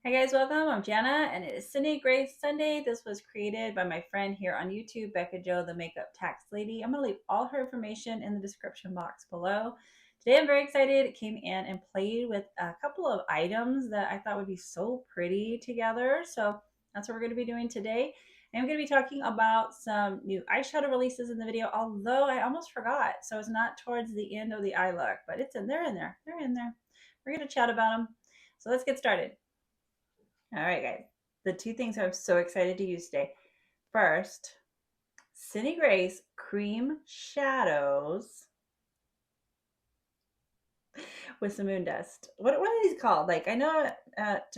Hi guys, welcome. I'm Jana and it is Cindy Grace Sunday. This was created by my friend here on YouTube, Bekah Jo, the makeup tax lady. I'm going to leave all her information in the description box below. Today I'm very excited. It came in and played with a couple of items that I thought would be so pretty together. So that's what we're going to be doing today. I'm going to be talking about some new eyeshadow releases in the video, although I almost forgot. So it's not towards the end of the eye look, but they're in there. They're in there. We're going to chat about them. So let's get started. All right, guys. The two things I'm so excited to use today. First, Cindy Grace Cream Shadows with some moon dust. What are these called? Like, I know at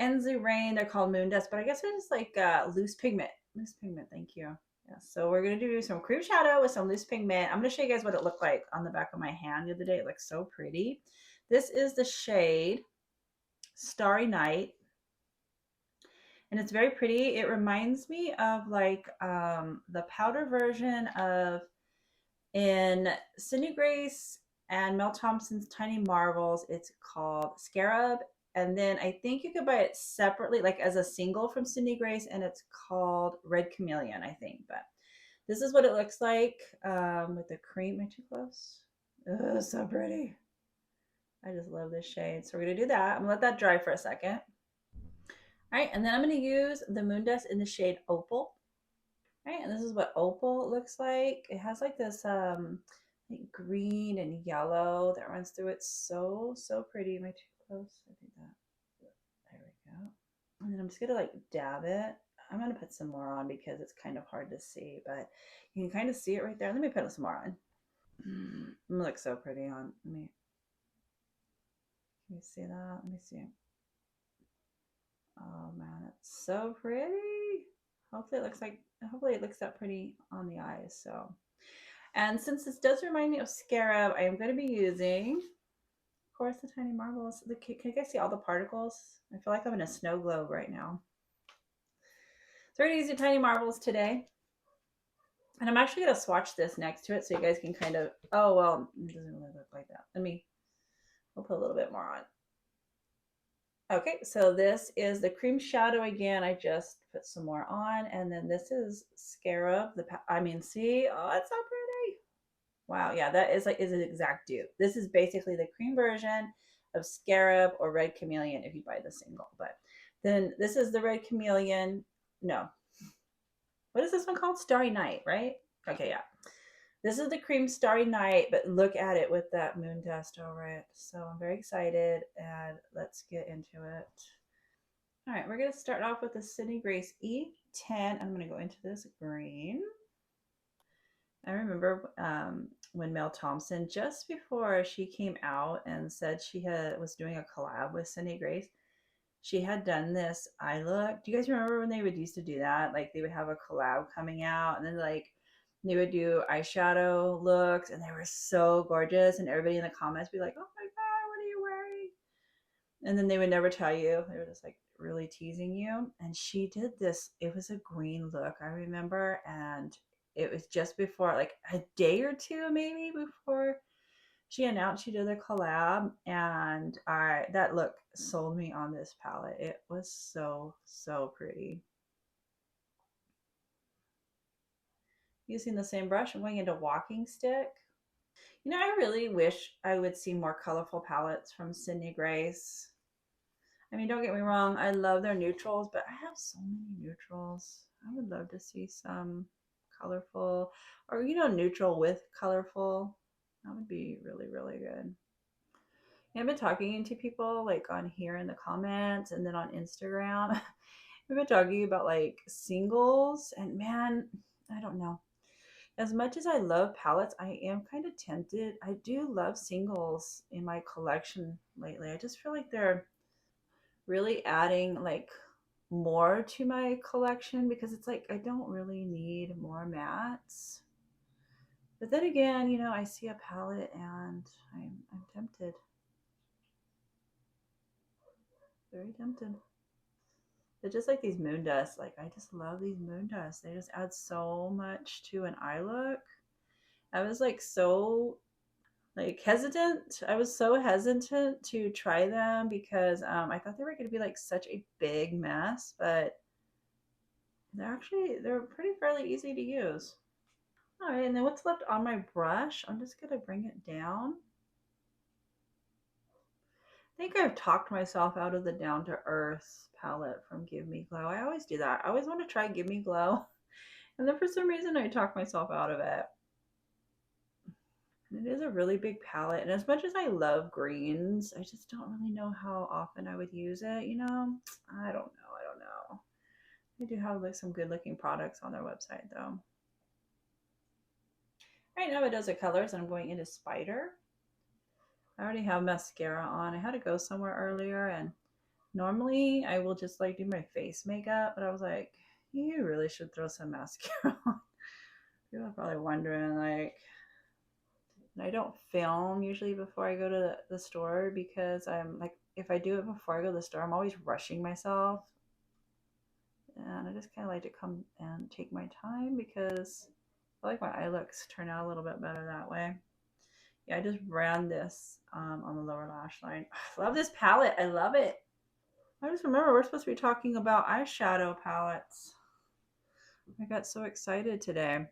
Enzu Rain they're called moon dust, but I guess they're just like loose pigment. Loose pigment, thank you. Yeah, so we're going to do some cream shadow with some loose pigment. I'm going to show you guys what it looked like on the back of my hand the other day. It looks so pretty. This is the shade Starry Night. And it's very pretty. It reminds me of like the powder version of in Cindy Grace and Mel Thompson's Tiny Marvels. It's called Scarab. And then I think you could buy it separately, like as a single from Cindy Grace, and it's called Red Chameleon, I think. But this is what it looks like with the cream. Am I too close? Oh, so pretty. I just love this shade. So we're going to do that. I'm going to let that dry for a second. All right, and then I'm going to use the moon dust in the shade Opal. All right, and this is what Opal looks like. It has like this like green and yellow that runs through it. So pretty. Am I too close? I think that. There we go. And then I'm just gonna like dab it. I'm gonna put some more on because it's kind of hard to see, but you can kind of see it right there. Let me put some more on. It looks so pretty on me. Can you see that? Let me see. Oh man, it's so pretty. Hopefully it looks that pretty on the eyes. So, and since this does remind me of Scarab, I am going to be using, of course, the Tiny Marvels. Can you guys see all the particles? I feel like I'm in a snow globe right now. So we're going to use the Tiny Marvels today. And I'm actually going to swatch this next to it so you guys can kind of, oh, well, it doesn't really look like that. We'll put a little bit more on. Okay, so this is the cream shadow again. I just put some more on, and then this is Scarab. See, oh, it's so pretty. Wow, yeah, that is an exact dupe. This is basically the cream version of Scarab or Red Chameleon if you buy the single. But then this is the Red Chameleon. No, what is this one called? Starry Night, right? Okay, yeah. This is the cream Starry Night, but look at it with that moon dust over it. So I'm very excited, and let's get into it. All right, we're going to start off with the Cindy Grace E10. I'm going to go into this green. I remember when Mel Thompson, just before she came out and said was doing a collab with Cindy Grace, she had done this eye look. Do you guys remember when they would used to do that? Like they would have a collab coming out, and then like they would do eyeshadow looks, and they were so gorgeous, and everybody in the comments would be like, "Oh my god, what are you wearing?" And then they would never tell you. They were just like really teasing you. And she did this. It was a green look, I remember, and it was just before, like a day or two maybe before she announced she did a collab, and that look sold me on this palette. It was so pretty. Using the same brush, I'm going into Walking Stick. You know, I really wish I would see more colorful palettes from Cindy Grace. I mean, don't get me wrong, I love their neutrals, but I have so many neutrals. I would love to see some colorful, or neutral with colorful. That would be really good. I've been talking to people like on here in the comments and then on Instagram. We've been talking about like singles, and man, I don't know. As much as I love palettes, I am kind of tempted. I do love singles in my collection lately. I just feel like they're really adding like more to my collection because it's like I don't really need more mattes. But then again, I see a palette and I'm tempted. Very tempted. They're just like these moon dusts. Like I just love these moon dusts. They just add so much to an eye look. I was like so like hesitant. I was so hesitant to try them because I thought they were going to be like such a big mess, but they're pretty fairly easy to use. All right, and then what's left on my brush? I'm just going to bring it down. I think I've talked myself out of the Down to Earth palette from Give Me Glow. I always do that. I always want to try Give Me Glow, and then for some reason I talk myself out of it. And it is a really big palette, and as much as I love greens, I just don't really know how often I would use it. You know, I don't know. I don't know. They do have like some good looking products on their website though. Right now it does the colors, and I'm going into Spider. I already have mascara on. I had to go somewhere earlier, and normally I will just like do my face makeup, but I was like, you really should throw some mascara on. People are probably wondering, like, I don't film usually before I go to the store because I'm like, if I do it before I go to the store, I'm always rushing myself. And I just kind of like to come and take my time because I feel like my eye looks turn out a little bit better that way. Yeah, I just ran this on the lower lash line. I love this palette. I love it. I just remember we're supposed to be talking about eyeshadow palettes. I got so excited today.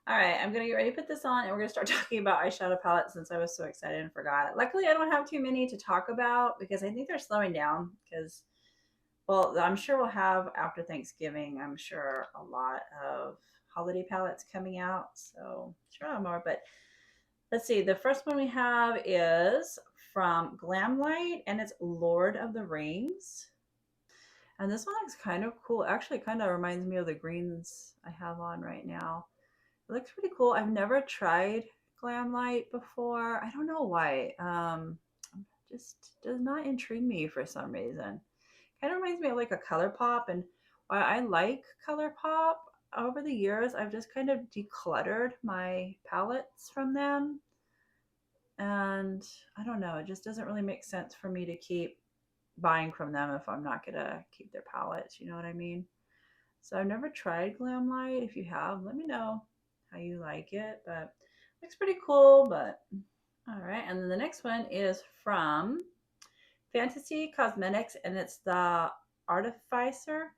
All right, I'm gonna get ready to put this on, and we're gonna start talking about eyeshadow palettes since I was so excited and forgot. Luckily, I don't have too many to talk about because I think they're slowing down. Because, well, I'm sure we'll have after Thanksgiving. I'm sure a lot of holiday palettes coming out, so sure I'll have more. But let's see. The first one we have is from Glamlight, and it's Lord of the Rings. And this one looks kind of cool. Actually, kind of reminds me of the greens I have on right now. It looks pretty cool. I've never tried Glamlight before. I don't know why. Just does not intrigue me for some reason. Kind of reminds me of like a ColourPop, and while I like ColourPop, over the years I've just kind of decluttered my palettes from them, and I don't know. It just doesn't really make sense for me to keep buying from them if I'm not gonna keep their palettes. You know what I mean? So I've never tried Glamlight. If you have, let me know how you like it. But it looks pretty cool. But all right, and then the next one is from Fantasy Cosmetics, and it's the Artificer.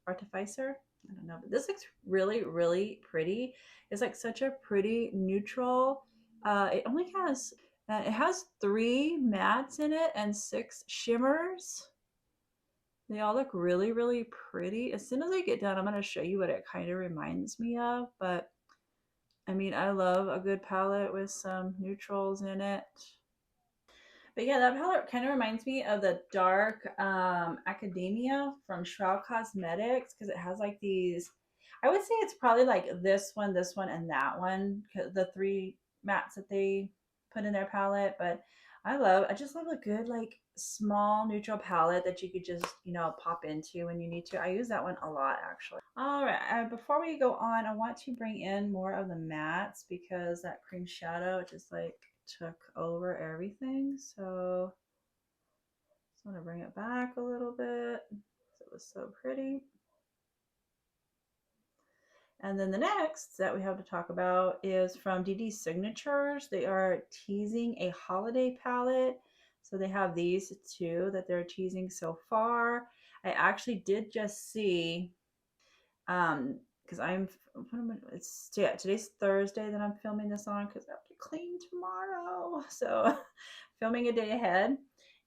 Artificer. I don't know, but this looks really, really pretty. It's like such a pretty neutral. It has 3 mattes in it and 6 shimmers. They all look really, really pretty. As soon as I get done, I'm going to show you what it kind of reminds me of. But I mean, I love a good palette with some neutrals in it. But yeah, that palette kind of reminds me of the Dark Academia from Shroud Cosmetics because it has like these. I would say it's probably like this one, and that one, the 3 mattes that they put in their palette. But I just love a good like small neutral palette that you could just, pop into when you need to. I use that one a lot actually. All right, before we go on, I want to bring in more of the mattes because that cream shadow just like took over everything. So just want to bring it back a little bit. It was so pretty. And then the next that we have to talk about is from DD Signatures. They are teasing a holiday palette. So they have these 2 that they're teasing so far. I actually did just see, because today's Thursday that I'm filming this on because I have to clean tomorrow. So filming a day ahead.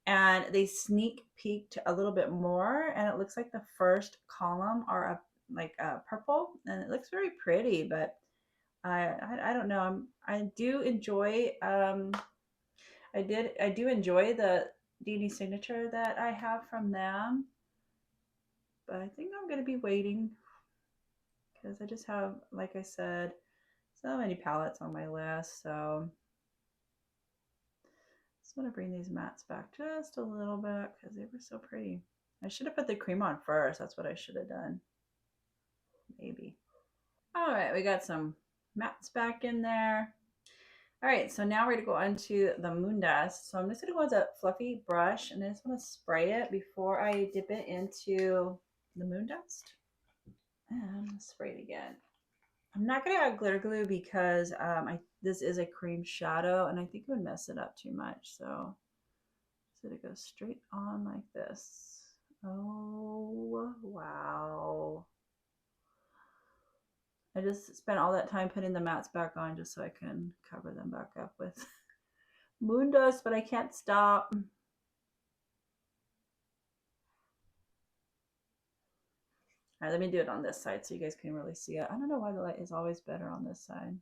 And they sneak peeked a little bit more, and it looks like the first column are purple, and it looks very pretty. But I don't know. I do enjoy I do enjoy the DD signature that I have from them, but I think I'm gonna be waiting because I just have, like I said, so many palettes on my list. So just want to bring these mattes back just a little bit because they were so pretty. I should have put the cream on first. That's what I should have done. Maybe. All right, we got some mattes back in there. All right, so now we're going to go on to the moon dust. So I'm just going to go with a fluffy brush, and I just want to spray it before I dip it into the moon dust. And spray it again. I'm not gonna add glitter glue because this is a cream shadow and I think it would mess it up too much. So it goes straight on like this. Oh wow. I just spent all that time putting the mats back on just so I can cover them back up with moon dust, but I can't stop. All right, let me do it on this side so you guys can really see it. I don't know why the light is always better on this side.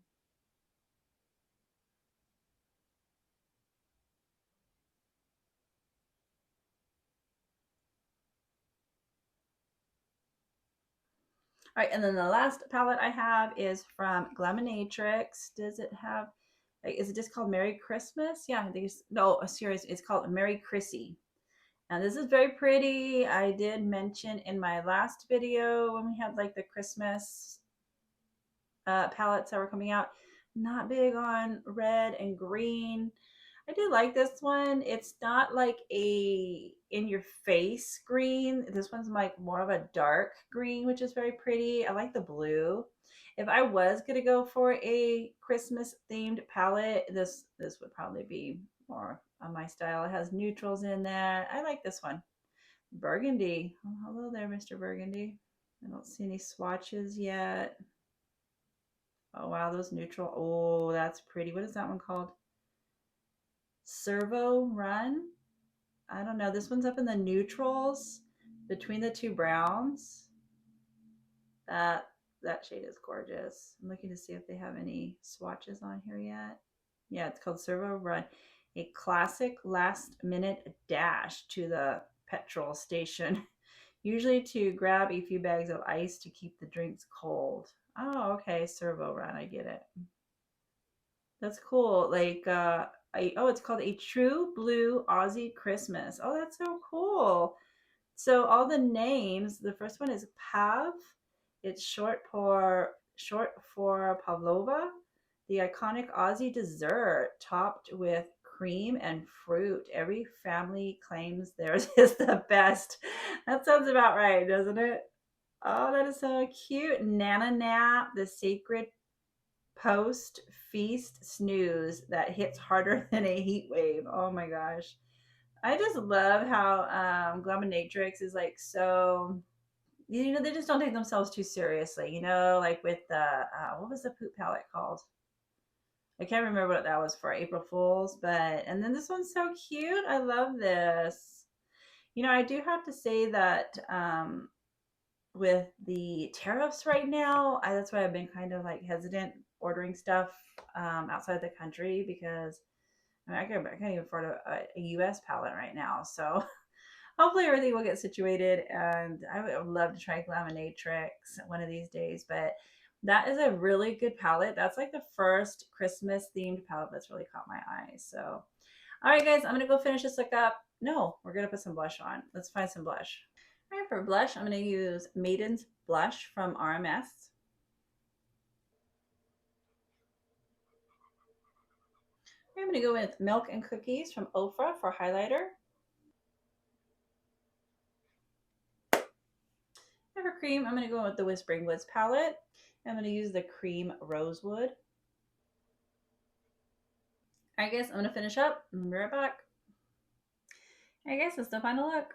All right, and then the last palette I have is from Glamatrix. Does it have, like, is it just called Merry Christmas? Yeah, I think it's, no, a series. It's called Merry Chrissy. And this is very pretty. I did mention in my last video when we had like the Christmas palettes that were coming out, not big on red and green. I do like this one. It's not like a in your face green. This one's like more of a dark green, which is very pretty. I like the blue. If I was gonna go for a Christmas themed palette, this would probably be more on my style. It has neutrals in there. I like this one. Burgundy. Oh, hello there, Mr. Burgundy. I don't see any swatches yet. Oh wow, those neutral. Oh, that's pretty. What is that one called? Servo Run? I don't know. This one's up in the neutrals between the two browns. That that shade is gorgeous. I'm looking to see if they have any swatches on here yet. Yeah, it's called Servo Run. A classic last minute dash to the petrol station. Usually to grab a few bags of ice to keep the drinks cold. Oh, okay. Servo Run. I get it. That's cool. Like, oh, it's called A True Blue Aussie Christmas. Oh, that's so cool. So all the names, the first one is Pav. It's short for pavlova, the iconic Aussie dessert topped with cream and fruit. Every family claims theirs is the best. That sounds about right, doesn't it? Oh, that is so cute. Nana Nap, the sacred post feast snooze that hits harder than a heat wave. Oh my gosh. I just love how Glamatrix is like so, you know, they just don't take themselves too seriously, you know, like with the what was the poop palette called? I can't remember what that was for, April Fools, but and then this one's so cute. I love this. You know, I do have to say that with the tariffs right now, that's why I've been kind of like hesitant ordering stuff outside the country because I mean, I can't even afford a US palette right now. So hopefully everything will get situated. And I would love to try Glamatrix one of these days. But that is a really good palette. That's like the first Christmas themed palette that's really caught my eye. So, all right, guys, I'm going to go finish this look up. No, we're going to put some blush on. Let's find some blush. All right, for blush, I'm going to use Maiden's Blush from RMS. I'm going to go with Milk and Cookies from Ofra for highlighter. And for cream, I'm going to go with the Whispering Woods palette. I'm going to use the Cream Rosewood. I guess I'm going to finish up and be right back. I guess it's the final look.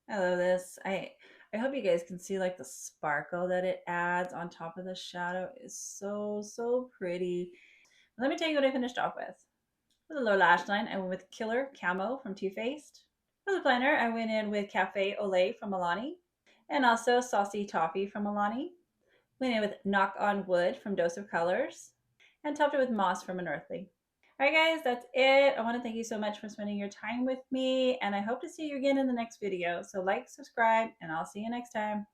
I love this. I hope you guys can see like the sparkle that it adds on top of the shadow. It's so pretty. Let me tell you what I finished off with. For the lower lash line, I went with Killer Camo from Too Faced. For the planner, I went in with Cafe Olay from Milani. And also Saucy Toffee from Milani. Went in with Knock on Wood from Dose of Colors. And topped it with Moss from Unearthly. All right, guys, that's it. I want to thank you so much for spending your time with me, and I hope to see you again in the next video. So like, subscribe, and I'll see you next time.